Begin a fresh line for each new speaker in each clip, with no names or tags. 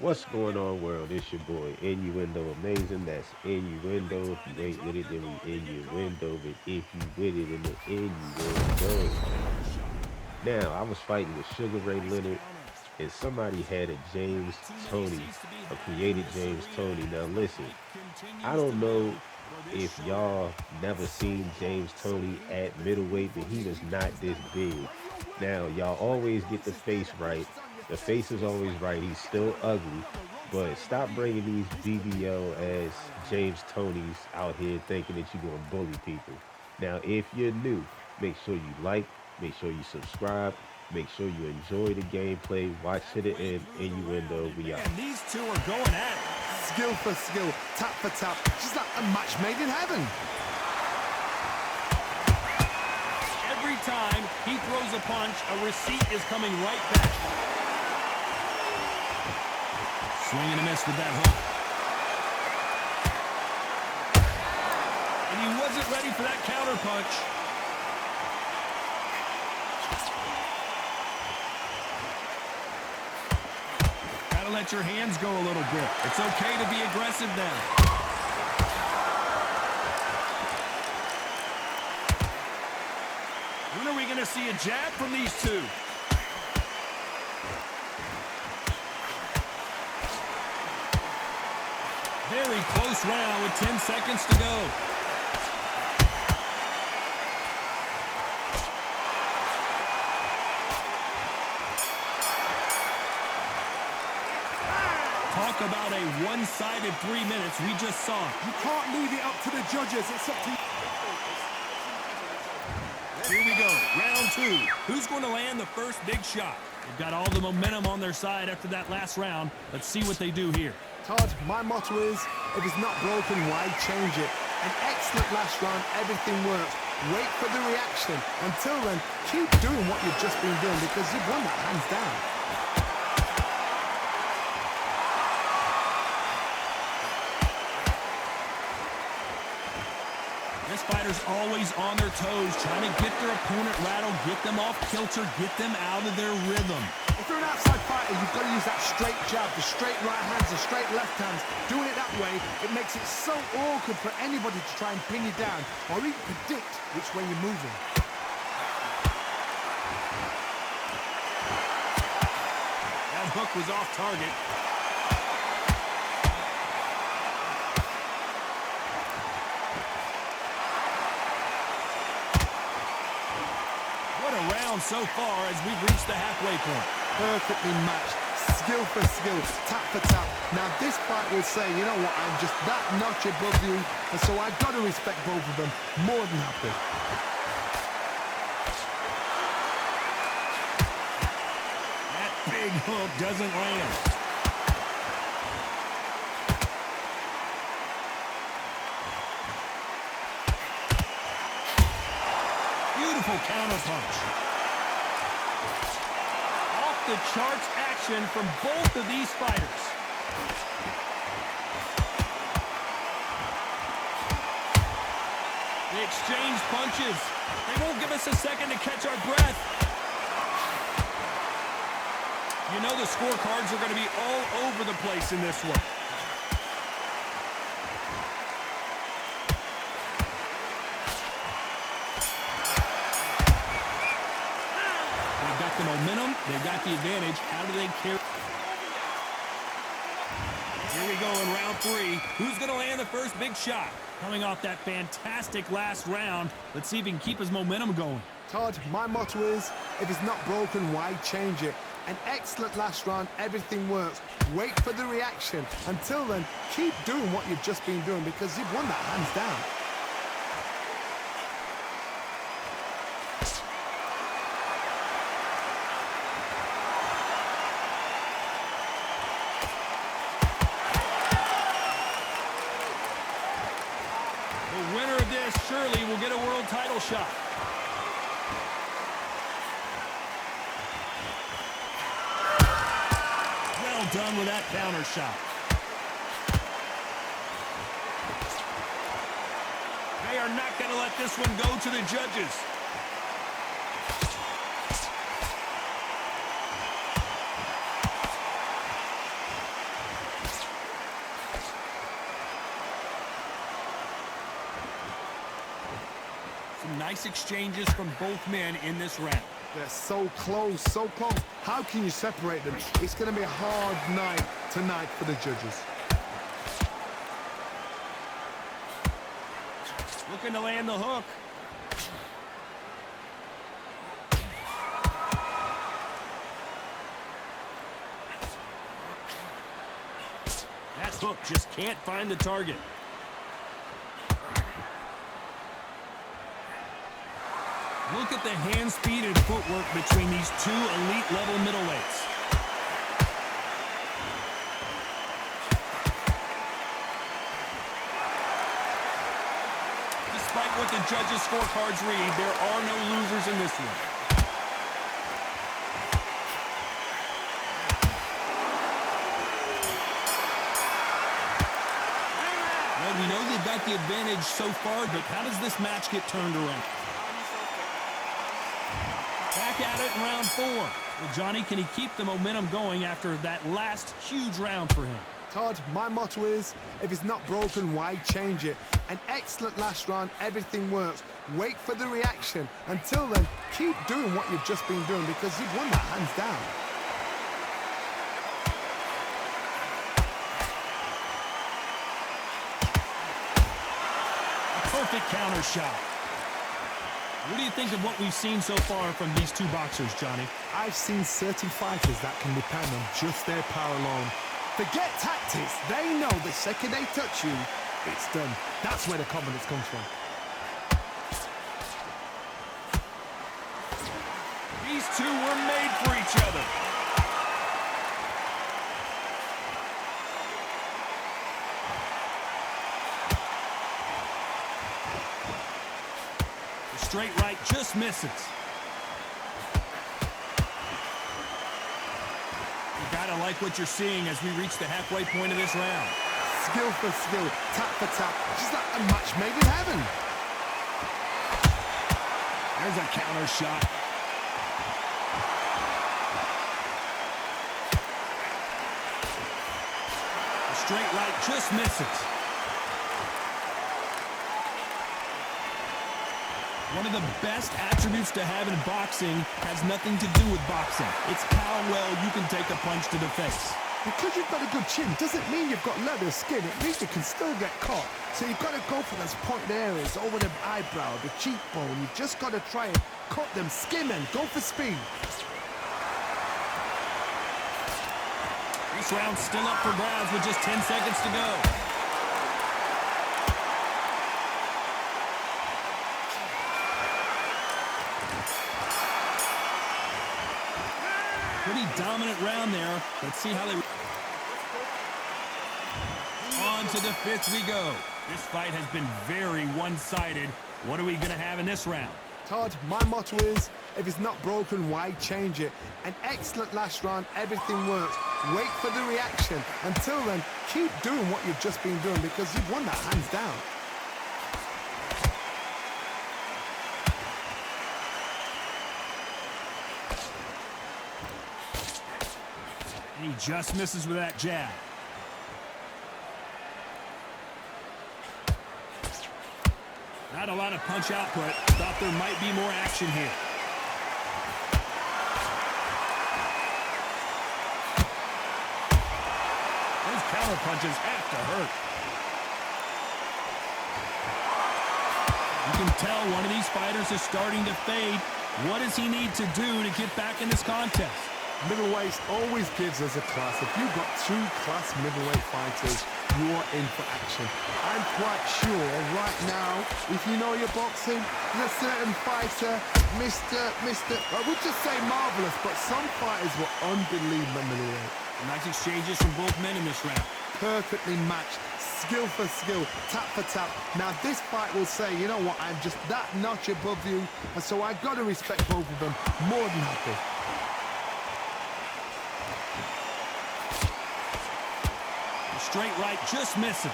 What's going on, world? It's your boy Innuendo Amazing. That's Innuendo. If you ain't with it, then we Innuendo. But if you with it, then the Innuendo. Now, I was fighting with Sugar Ray Leonard, and somebody had a James Toney, a created James Toney. Now, listen, I don't know if y'all never seen James Toney at middleweight, but he was not this big. Now, y'all always get the face right. The face is always right. He's still ugly, but stop bringing these BBL as James Toney's out here thinking that you're gonna bully people. Now, if you're new, make sure you like, make sure you subscribe, make sure you enjoy the gameplay, watch to the end. Innuendo, we out.
And these two are going at it.
Skill for skill, tap for tap, just like a match made in heaven.
Every time he throws a punch, a receipt is coming right back. Swing and a miss with that hook. And he wasn't ready for that counter punch. Gotta let your hands go a little bit. It's okay to be aggressive now. When are we going to see a jab from these two? Very close round with 10 seconds to go. Talk about a one-sided 3 minutes we just saw.
You can't leave it up to the judges, it's up to you.
Here we go, round two. Who's going to land the first big shot? They've got all the momentum on their side after that last round. Let's see what they do here.
Todd, my motto is, if it's not broken, why change it? An excellent last round, everything works. Wait for the reaction. Until then, keep doing what you've just been doing because you've won that hands down.
This fighter's always on their toes, trying to get their opponent rattled, get them off kilter, get them out of their rhythm.
If you're an outside fighter, you've got to use that straight jab, the straight right hands, the straight left hands. Doing it that way, it makes it so awkward for anybody to try and pin you down or even predict which way you're moving.
That hook was off target. What a round so far as we've reached the halfway point.
Perfectly matched, skill for skill, tap for tap. Now this fight will say, you know what, I'm just that notch above you, and so I've got to respect both of them. More than happy.
That big hook doesn't land. Beautiful counter punch. Off the charts action from both of these fighters. They exchange punches. They won't give us a second to catch our breath. You know the scorecards are going to be all over the place in this one. They've got the momentum. They've got the advantage. How do they carry? Here we go in round three. Who's going to land the first big shot? Coming off that fantastic last round, let's see if he can keep his momentum going.
Todd, my motto is, if it's not broken, why change it? An excellent last round, everything works. Wait for the reaction. Until then, keep doing what you've just been doing because you've won that hands down.
The winner of this surely will get a world title shot. Well done with that counter shot. They are not going to let this one go to the judges. some nice exchanges from both men in this round.
They're so close, so close. How can you separate them? It's going to be a hard night tonight for the judges.
Looking to land the hook. That hook just can't find the target. Look at the hand speed and footwork between these two elite-level middleweights. Despite what the judges' scorecards read, there are no losers in this one. Well, we know they've got the advantage so far, but how does this match get turned around? Back at it in round 4. Well, Johnny, can he keep the momentum going after that last huge round for him?
Todd, my motto is, if it's not broken, why change it? An excellent last round, everything works. Wait for the reaction. Until then, keep doing what you've just been doing because you've won that hands down.
A perfect counter shot. What do you think of what we've seen so far from these two boxers, Johnny?
I've seen certain fighters that can depend on just their power alone. Forget tactics. They know the second they touch you, it's done. That's where the confidence comes from.
These two were made for each other. The straight right just misses. You gotta like what you're seeing as we reach the halfway point of this round.
Skill for skill, tap for tap, just like a match made in heaven.
There's a counter shot. The straight right just misses. One of the best attributes to have in boxing has nothing to do with boxing. It's how well you can take a punch to the face.
Because you've got a good chin doesn't mean you've got leather skin. It means you can still get caught. So you've got to go for those pointed areas over the eyebrow, the cheekbone. You've just got to try and cut them, skim and go for speed.
This round's still up for grabs with just 10 seconds to go. Pretty dominant round there. Let's see how they... On to the 5th we go. This fight has been very one-sided. What are we going to have in this round?
Todd, my motto is, if it's not broken, why change it? An excellent last round, everything works. Wait for the reaction. Until then, keep doing what you've just been doing because you've won that hands down.
And he just misses with that jab. Not a lot of punch output. Thought there might be more action here. Those counter punches have to hurt. You can tell one of these fighters is starting to fade. What does he need to do to get back in this contest?
Middleweight always gives us a class. If you've got two class middleweight fighters, you are in for action. I'm quite sure right now, if you know your boxing, there's a certain fighter, Mr. I would just say marvelous, but some fighters were unbelievable middleweight.
Nice exchanges from both men in this round.
Perfectly matched, skill for skill, tap for tap. Now this fight will say, you know what, I'm just that notch above you, and so I've got to respect both of them. More than happy.
Straight right just misses.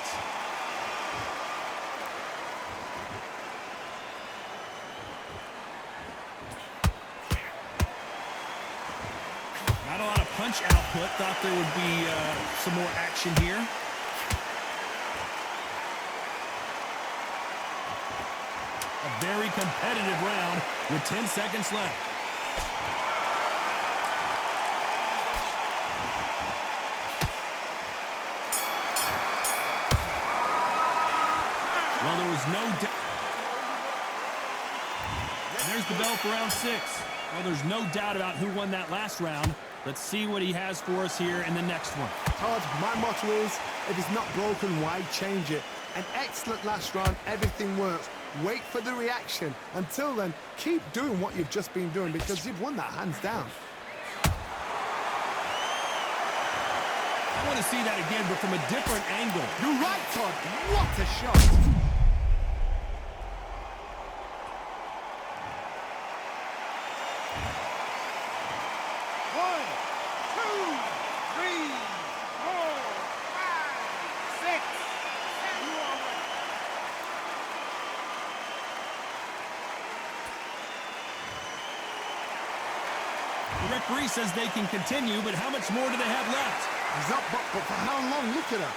Not a lot of punch output. Thought there would be some more action here. A very competitive round with 10 seconds left. Well, there was no doubt. There's the bell for round 6. Well, there's no doubt about who won that last round. Let's see what he has for us here in the next one.
Todd, my motto is, if it's not broken, why change it? An excellent last round, everything works. Wait for the reaction. Until then, keep doing what you've just been doing because you've won that hands down.
I want to see that again, but from a different angle.
You're right, Todd. What a shot.
The referee says they can continue, but how much more do they have left?
He's up, but for how long? Look at her.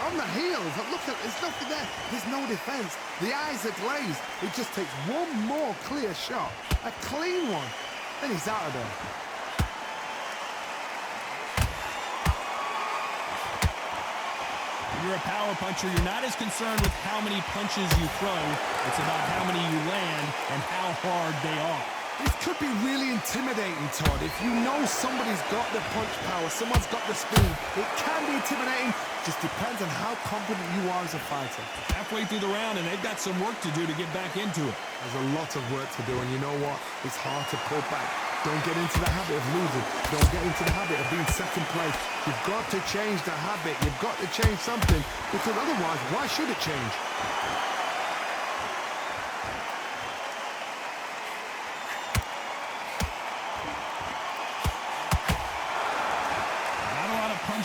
On the heels. Look at, there's nothing there. There's no defense. The eyes are glazed. It just takes one more clear shot. A clean one. Then he's out of there.
When you're a power puncher, you're not as concerned with how many punches you throw. It's about how many you land and how hard they are.
This could be really intimidating, Todd. If you know somebody's got the punch power, someone's got the speed, it can be intimidating. Just depends on how confident you are as a fighter.
Halfway through the round, and they've got some work to do to get back into it.
There's a lot of work to do, and you know what? It's hard to pull back. Don't get into the habit of losing. Don't get into the habit of being second place. You've got to change the habit. You've got to change something, because otherwise, why should it change?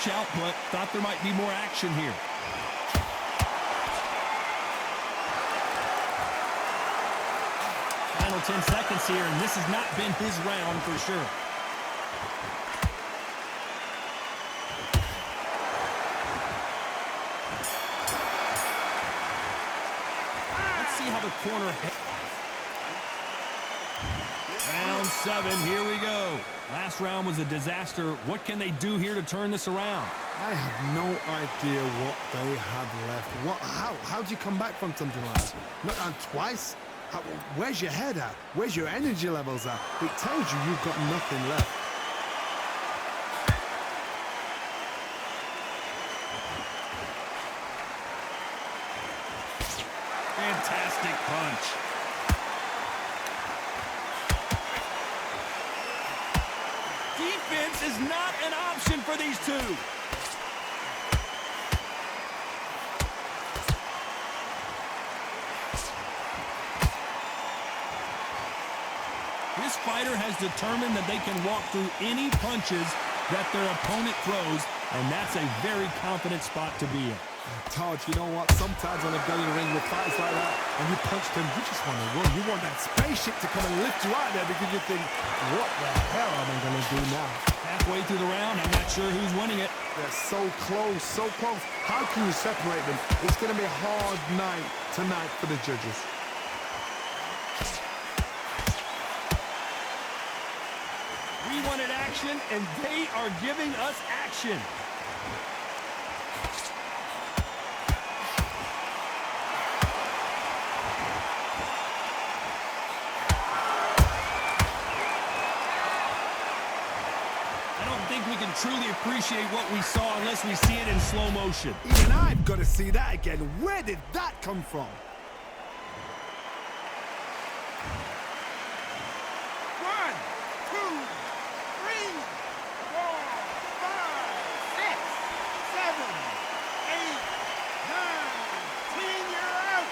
Output. Thought there might be more action here. Final 10 seconds here, and this has not been his round for sure. Let's see how the corner hit. Round 7, here we go. Last round was a disaster. What can they do here to turn this around?
I have no idea what they have left. How do you come back from something like that? Not twice? Where's your head at? Where's your energy levels at? It tells you you've got nothing left.
Fantastic punch. Defense is not an option for these two. This fighter has determined that they can walk through any punches that their opponent throws, and that's a very confident spot to be in.
Todd, you know what? Sometimes when I've done in the ring with fights like that, and you punched him, you just want to run. You want that spaceship to come and lift you out there because you think, what the hell am I going to do now?
Halfway through the round, I'm not sure who's winning it.
They're so close, so close. How can you separate them? It's going to be a hard night tonight for the judges.
We wanted action, and they are giving us action. We can truly appreciate what we saw unless we see it in slow motion.
Even I've got to see that again. Where did that come from?
1, 2, 3, 4, 5, 6, 7, 8, 9, 10, you're out.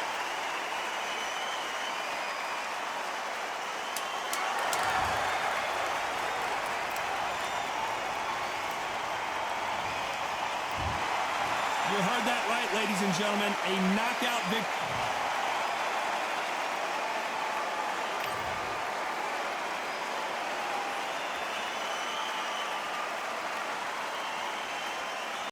You heard that right, ladies and gentlemen. A knockout victory.